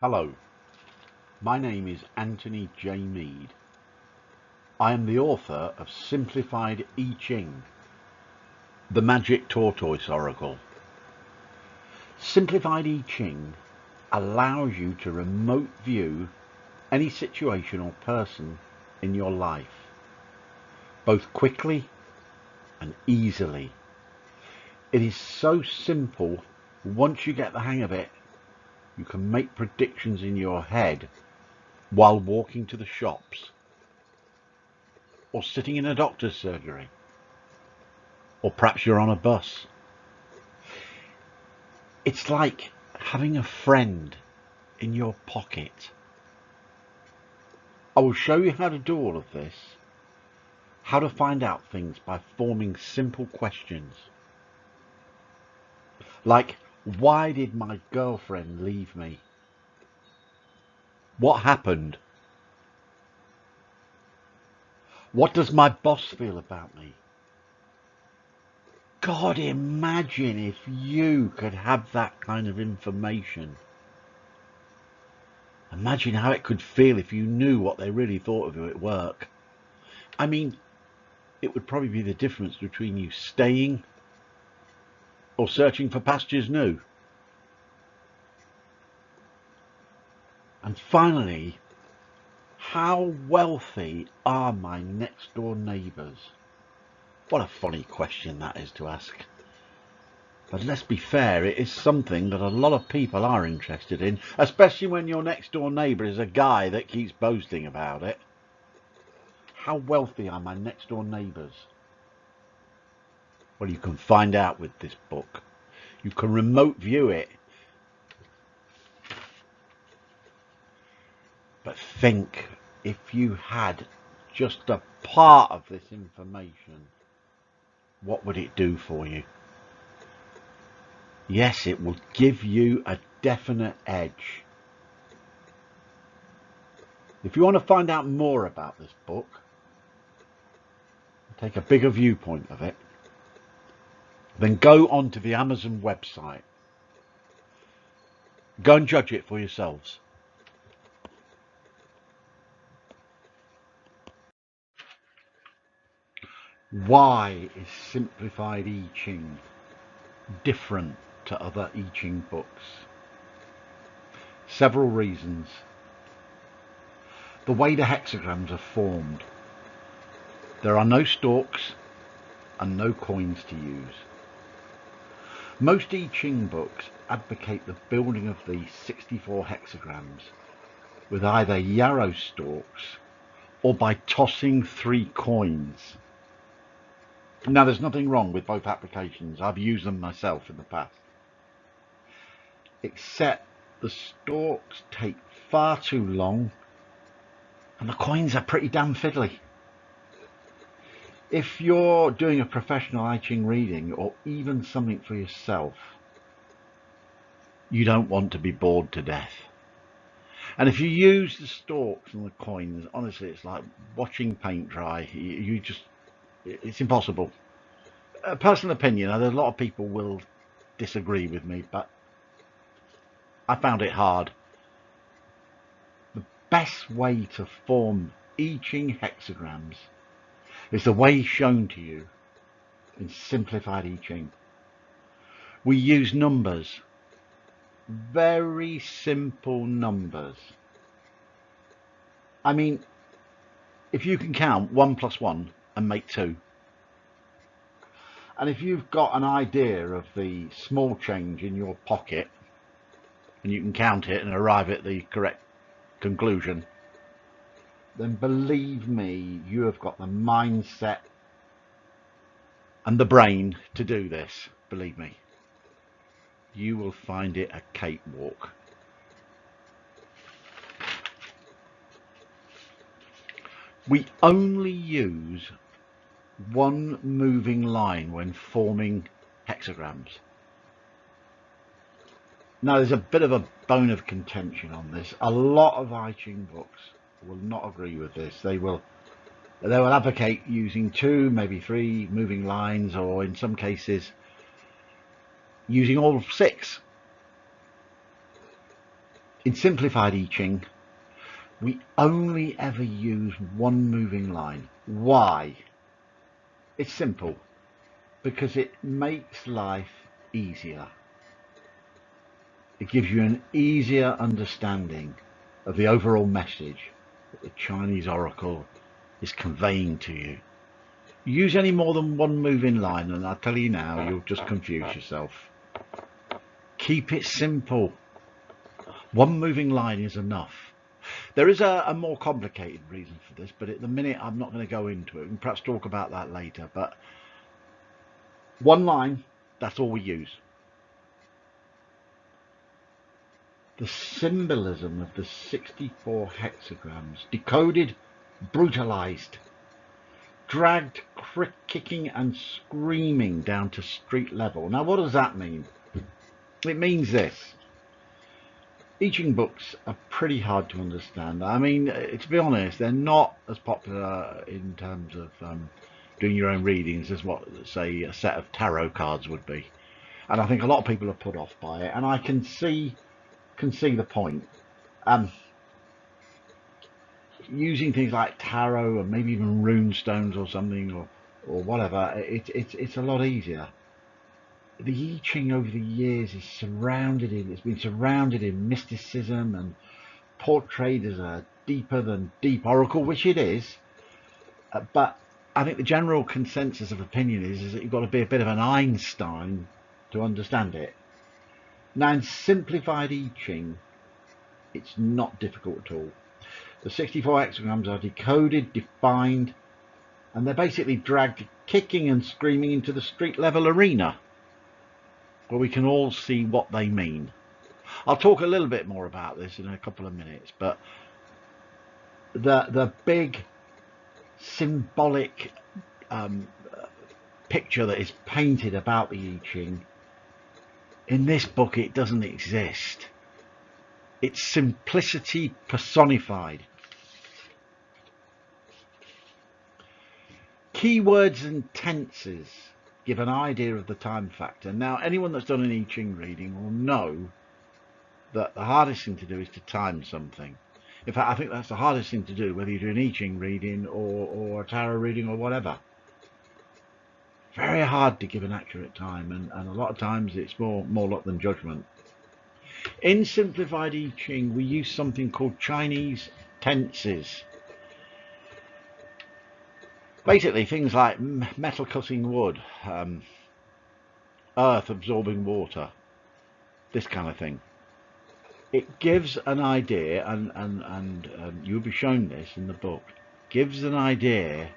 Hello, my name is Anthony J. Mead. I am the author of Simplified I Ching, the Magic Tortoise Oracle. Simplified I Ching allows you to remote view any situation or person in your life, both quickly and easily. It is so simple. Once you get the hang of it, you can make predictions in your head while walking to the shops, or sitting in a doctor's surgery, or perhaps you're on a bus. It's like having a friend in your pocket. I will show you how to do all of this, how to find out things by forming simple questions. Like, why did my girlfriend leave me? What happened? What does my boss feel about me? God, imagine if you could have that kind of information. Imagine how it could feel if you knew what they really thought of you at work. I mean, it would probably be the difference between you staying or searching for pastures new. And finally, how wealthy are my next door neighbours? What a funny question that is to ask. But let's be fair, it is something that a lot of people are interested in, especially when your next door neighbour is a guy that keeps boasting about it. How wealthy are my next door neighbours? Well, you can find out with this book. You can remote view it. But think, if you had just a part of this information, what would it do for you? Yes, it will give you a definite edge. If you want to find out more about this book, take a bigger viewpoint of it, then go onto the Amazon website. Go and judge it for yourselves. Why is Simplified I Ching different to other I Ching books? Several reasons. The way the hexagrams are formed. There are no stalks and no coins to use. Most I Ching books advocate the building of these 64 hexagrams with either yarrow stalks or by tossing 3 coins. Now, there's nothing wrong with both applications. I've used them myself in the past. Except the stalks take far too long and the coins are pretty damn fiddly. If you're doing a professional I Ching reading or even something for yourself, you don't want to be bored to death. And if you use the stalks and the coins, honestly, it's like watching paint dry. It's impossible. A personal opinion, a lot of people will disagree with me, but I found it hard. The best way to form I Ching hexagrams is the way shown to you in Simplified I Ching. We use numbers, very simple numbers. I mean, if you can count 1 plus 1 and make 2, and if you've got an idea of the small change in your pocket and you can count it and arrive at the correct conclusion, then believe me, you have got the mindset and the brain to do this. Believe me, you will find it a cakewalk. We only use one moving line when forming hexagrams. Now, there's a bit of a bone of contention on this. A lot of I Ching books will not agree with this. They will advocate using 2, maybe 3 moving lines, or in some cases using all 6. In Simplified I Ching, we only ever use one moving line. Why? It's simple, because it makes life easier. It gives you an easier understanding of the overall message that the Chinese oracle is conveying to you. Use any more than one moving line and I'll tell you now, you'll just confuse yourself. Keep it simple. One moving line is enough. There is a more complicated reason for this, but at the minute I'm not going to go into it. We can perhaps talk about that later, but one line, that's all we use. The symbolism of the 64 hexagrams, decoded, brutalized, dragged, kicking and screaming down to street level. Now what does that mean? It means this. I Ching books are pretty hard to understand. I mean, to be honest, they're not as popular in terms of doing your own readings as what, say, a set of tarot cards would be. And I think a lot of people are put off by it, and I can see the point. Using things like tarot and maybe even rune stones or something or whatever, it's a lot easier. The I Ching over the years is it's been surrounded in mysticism and portrayed as a deeper than deep oracle, which it is. But I think the general consensus of opinion is that you've got to be a bit of an Einstein to understand it. Now in Simplified I Ching, it's not difficult at all. The 64 hexagrams are decoded, defined, and they're basically dragged kicking and screaming into the street level arena, where we can all see what they mean. I'll talk a little bit more about this in a couple of minutes, but the big symbolic picture that is painted about the I Ching, in this book it doesn't exist. It's simplicity personified. Keywords and tenses give an idea of the time factor. Now, anyone that's done an I Ching reading will know that the hardest thing to do is to time something. In fact, I think that's the hardest thing to do, whether you do an I Ching reading or a tarot reading or whatever. Very hard to give an accurate time, and a lot of times it's more luck than judgment. In Simplified I Ching, we use something called Chinese tenses. Basically, things like metal cutting wood, earth absorbing water, this kind of thing. It gives an idea, and you'll be shown this in the book, gives an idea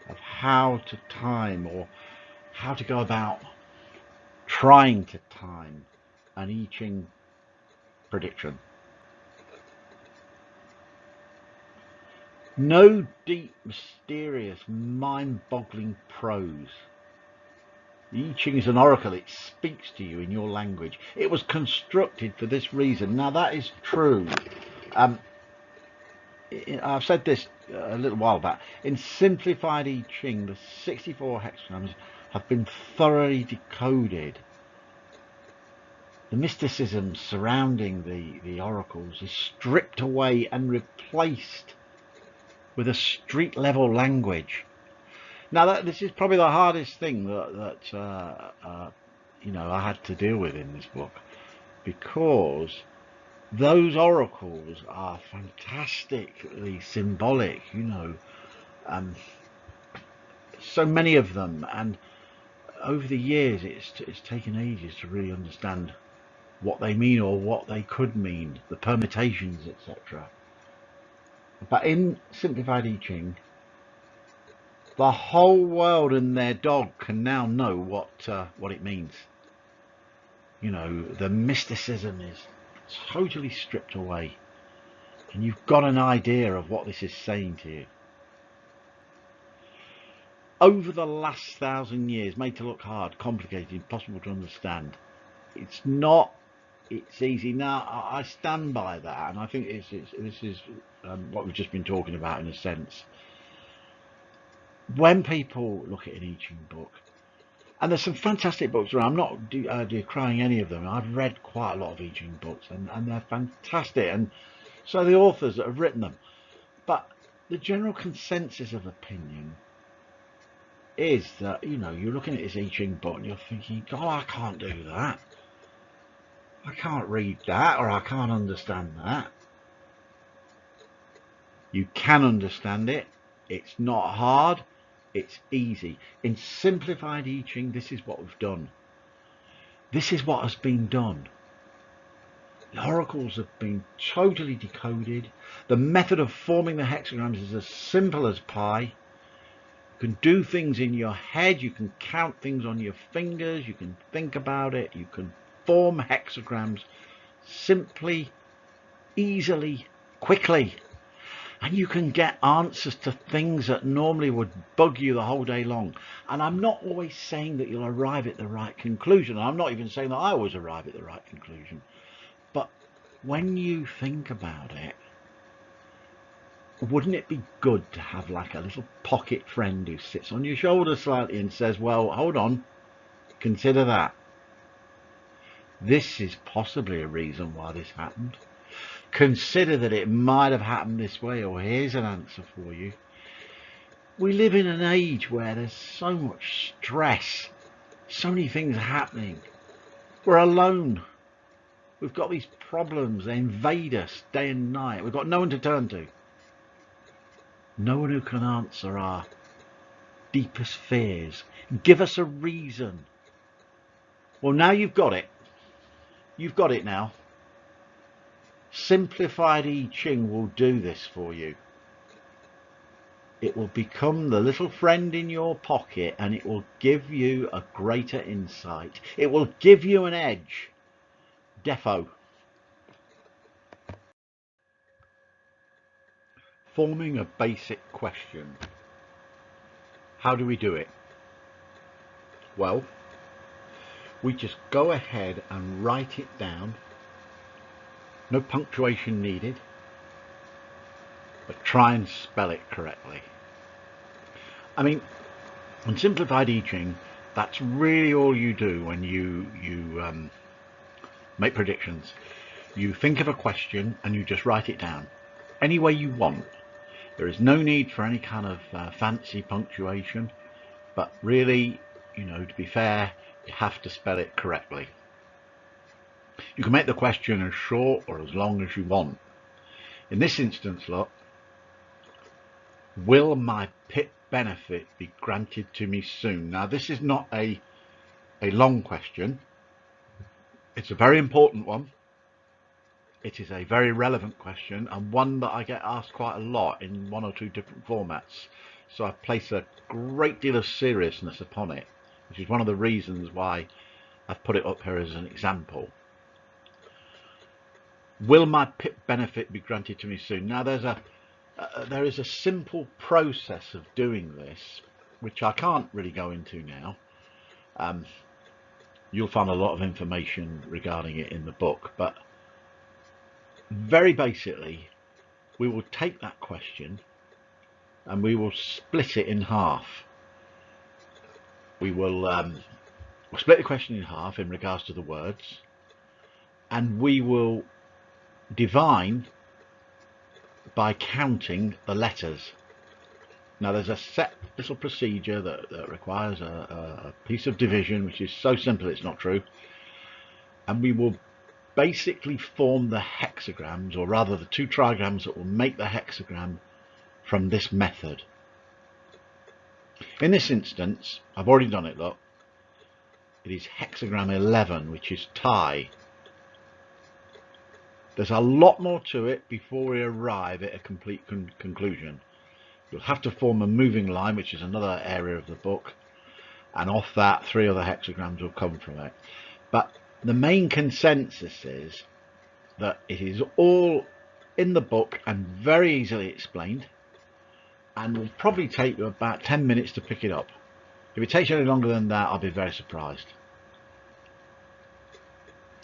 of how to time or how to go about trying to time an I Ching prediction. No deep, mysterious, mind-boggling prose. The I Ching is an oracle. It speaks to you in your language. It was constructed for this reason. Now that is true. I've said this a little while back. In Simplified I Ching, the 64 hexagrams have been thoroughly decoded. The mysticism surrounding the oracles is stripped away and replaced with a street level language. Now this is probably the hardest thing that I had to deal with in this book, because those oracles are fantastically symbolic, so many of them, and over the years it's taken ages to really understand what they mean or what they could mean, the permutations, etc. But in Simplified I Ching, the whole world and their dog can now know what it means. The mysticism is totally stripped away, and you've got an idea of what this is saying to you. Over the last 1,000 years, made to look hard, complicated, impossible to understand. It's not. It's easy. Now, I stand by that, and I think this is what we've just been talking about in a sense. When people look at an I Ching book And there's some fantastic books around. I'm not decrying any of them. I've read quite a lot of I Ching books, and they're fantastic. And so the authors that have written them. But the general consensus of opinion is that, you know, you're looking at this I Ching book and you're thinking, oh, I can't do that. I can't read that, or I can't understand that. You can understand it. It's not hard. It's easy. In Simplified I Ching, this is what we've done. This is what has been done. The oracles have been totally decoded. The method of forming the hexagrams is as simple as pie. You can do things in your head. You can count things on your fingers. You can think about it. You can form hexagrams simply, easily, quickly. And you can get answers to things that normally would bug you the whole day long. And I'm not always saying that you'll arrive at the right conclusion. I'm not even saying that I always arrive at the right conclusion. But when you think about it, wouldn't it be good to have like a little pocket friend who sits on your shoulder slightly and says, well, hold on, consider that. This is possibly a reason why this happened. Consider that it might have happened this way, or here's an answer for you. We live in an age where there's so much stress, so many things happening. We're alone. We've got these problems. They invade us day and night. We've got no one to turn to. No one who can answer our deepest fears. Give us a reason. Well, now you've got it. You've got it now. Simplified I Ching will do this for you. It will become the little friend in your pocket, and it will give you a greater insight. It will give you an edge. Defo. Forming a basic question. How do we do it? Well, we just go ahead and write it down. No punctuation needed, but try and spell it correctly. I mean, in Simplified I Ching, that's really all you do when you make predictions. You think of a question and you just write it down any way you want. There is no need for any kind of fancy punctuation, but really, you know, to be fair, you have to spell it correctly. You can make the question as short or as long as you want. In this instance, look, will my pit benefit be granted to me soon? Now, this is not a long question. It's a very important one. It is a very relevant question, and one that I get asked quite a lot in one or two different formats. So I place a great deal of seriousness upon it, which is one of the reasons why I've put it up here as an example. Will my pit benefit be granted to me soon? Now, there is a simple process of doing this, which I can't really go into now. You'll find a lot of information regarding it in the book, but very basically, we will take that question and we will split it in half. We'll split the question in half in regards to the words, and we will divine by counting the letters. Now, there's a set little procedure that requires a piece of division, which is so simple it's not true, and we will basically form the hexagrams, or rather the two trigrams that will make the hexagram, from this method. In this instance, I've already done it, look. It is hexagram 11, which is tie. There's a lot more to it before we arrive at a complete conclusion. You'll have to form a moving line, which is another area of the book, and off that 3 other hexagrams will come from it. But the main consensus is that it is all in the book and very easily explained, and will probably take you about 10 minutes to pick it up. If it takes you any longer than that, I'll be very surprised.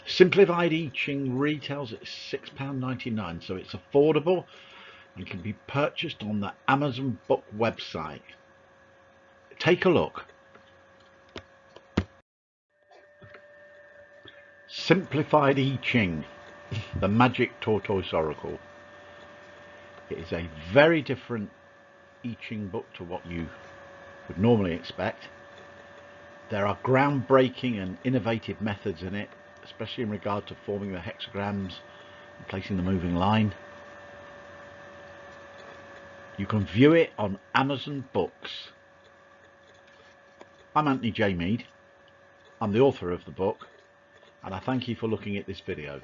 Simplified I Ching retails at £6.99, so it's affordable and can be purchased on the Amazon book website. Take a look. Simplified I Ching, the Magic Tortoise Oracle. It is a very different I Ching book to what you would normally expect. There are groundbreaking and innovative methods in it, especially in regard to forming the hexagrams and placing the moving line. You can view it on Amazon Books. I'm Anthony J. Mead. I'm the author of the book, and I thank you for looking at this video.